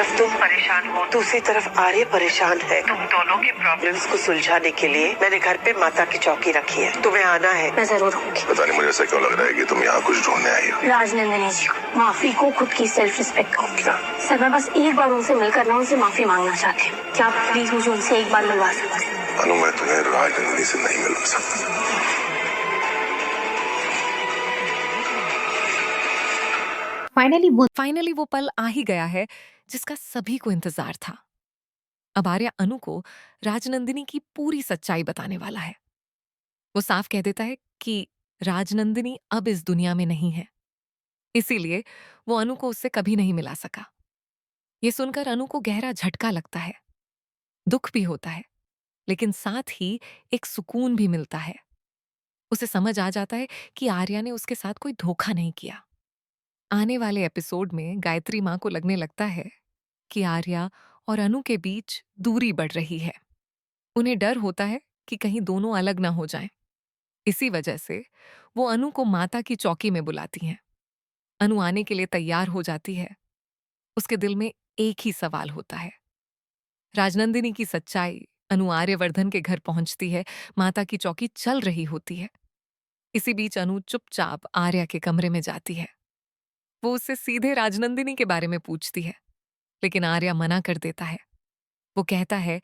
तरफ तुम परेशान हो, दूसरी तरफ आर्य परेशान है। तुम दोनों के प्रॉब्लम्स को सुलझाने के लिए मैंने घर पे माता की चौकी रखी है। तुम्हें आना है। मैं जरूर आऊंगी। पता नहीं मुझे ऐसा क्यों लग रहा है कि तुम यहाँ कुछ ढूंढने आई हो। राजनंदिनी जी को माफी को खुद की सेल्फ रिस्पेक्ट को। क्या? सर मैं बस एक बार उनसे मिलकर ना उनसे माफी मांगना चाहती हूँ। क्या आप प्लीज मुझे उनसे एक बार मिलवा सकते हैं? अनु, मैं तुम्हें राजनंदिनी से नहीं मिलवा सकता। फाइनली वो पल आ ही गया है जिसका सभी को इंतजार था। अब आर्या अनु को राजनंदिनी की पूरी सच्चाई बताने वाला है। वो साफ कह देता है कि राजनंदिनी अब इस दुनिया में नहीं है, इसीलिए वो अनु को उससे कभी नहीं मिला सका। ये सुनकर अनु को गहरा झटका लगता है, दुख भी होता है, लेकिन साथ ही एक सुकून भी मिलता है। उसे समझ आ जाता है कि आर्या ने उसके साथ कोई धोखा नहीं किया। आने वाले एपिसोड में गायत्री माँ को लगने लगता है कि आर्या और अनु के बीच दूरी बढ़ रही है। उन्हें डर होता है कि कहीं दोनों अलग ना हो जाएं। इसी वजह से वो अनु को माता की चौकी में बुलाती हैं। अनु आने के लिए तैयार हो जाती है। उसके दिल में एक ही सवाल होता है, राजनंदिनी की सच्चाई। अनु आर्यवर्धन के घर पहुंचती है, माता की चौकी चल रही होती है। इसी बीच अनु चुपचाप आर्या के कमरे में जाती है। वो उससे सीधे राजनंदिनी के बारे में पूछती है, लेकिन आर्या मना कर देता है। वो कहता है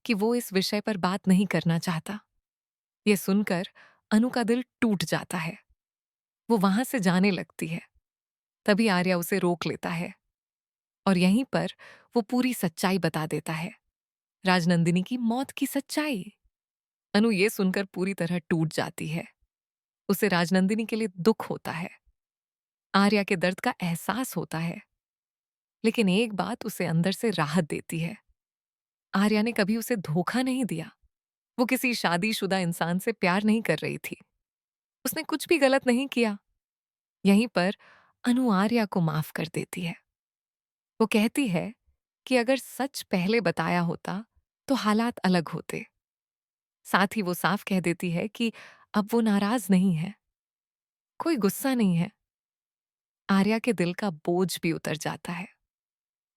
कि वो इस विषय पर बात नहीं करना चाहता। ये सुनकर अनु का दिल टूट जाता है। वो वहां से जाने लगती है। तभी आर्या उसे रोक लेता है और यहीं पर वो पूरी सच्चाई बता देता है, राजनंदिनी की मौत की सच्चाई। अनु ये सुनकर पूरी तरह टूट जाती है। उसे राजनंदिनी के लिए दुख होता है, आर्या के दर्द का एहसास होता है, लेकिन एक बात उसे अंदर से राहत देती है। आर्या ने कभी उसे धोखा नहीं दिया। वो किसी शादीशुदा इंसान से प्यार नहीं कर रही थी। उसने कुछ भी गलत नहीं किया। यहीं पर अनु आर्या को माफ कर देती है। वो कहती है कि अगर सच पहले बताया होता तो हालात अलग होते। साथ ही वो साफ कह देती है कि अब वो नाराज नहीं है, कोई गुस्सा नहीं है। आर्या के दिल का बोझ भी उतर जाता है।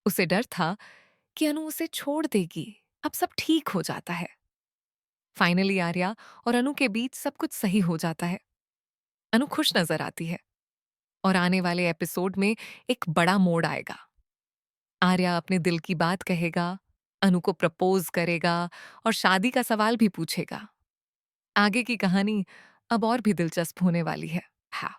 उसे डर था कि अनु उसे छोड़ देगी, अब सब ठीक हो जाता है। फाइनली आर्या और अनु के बीच सब कुछ सही हो जाता है। अनु खुश नजर आती है और आने वाले एपिसोड में एक बड़ा मोड़ आएगा। आर्या अपने दिल की बात कहेगा, अनु को प्रपोज करेगा और शादी का सवाल भी पूछेगा। आगे की कहानी अब और भी दिलचस्प होने वाली है। हाँ।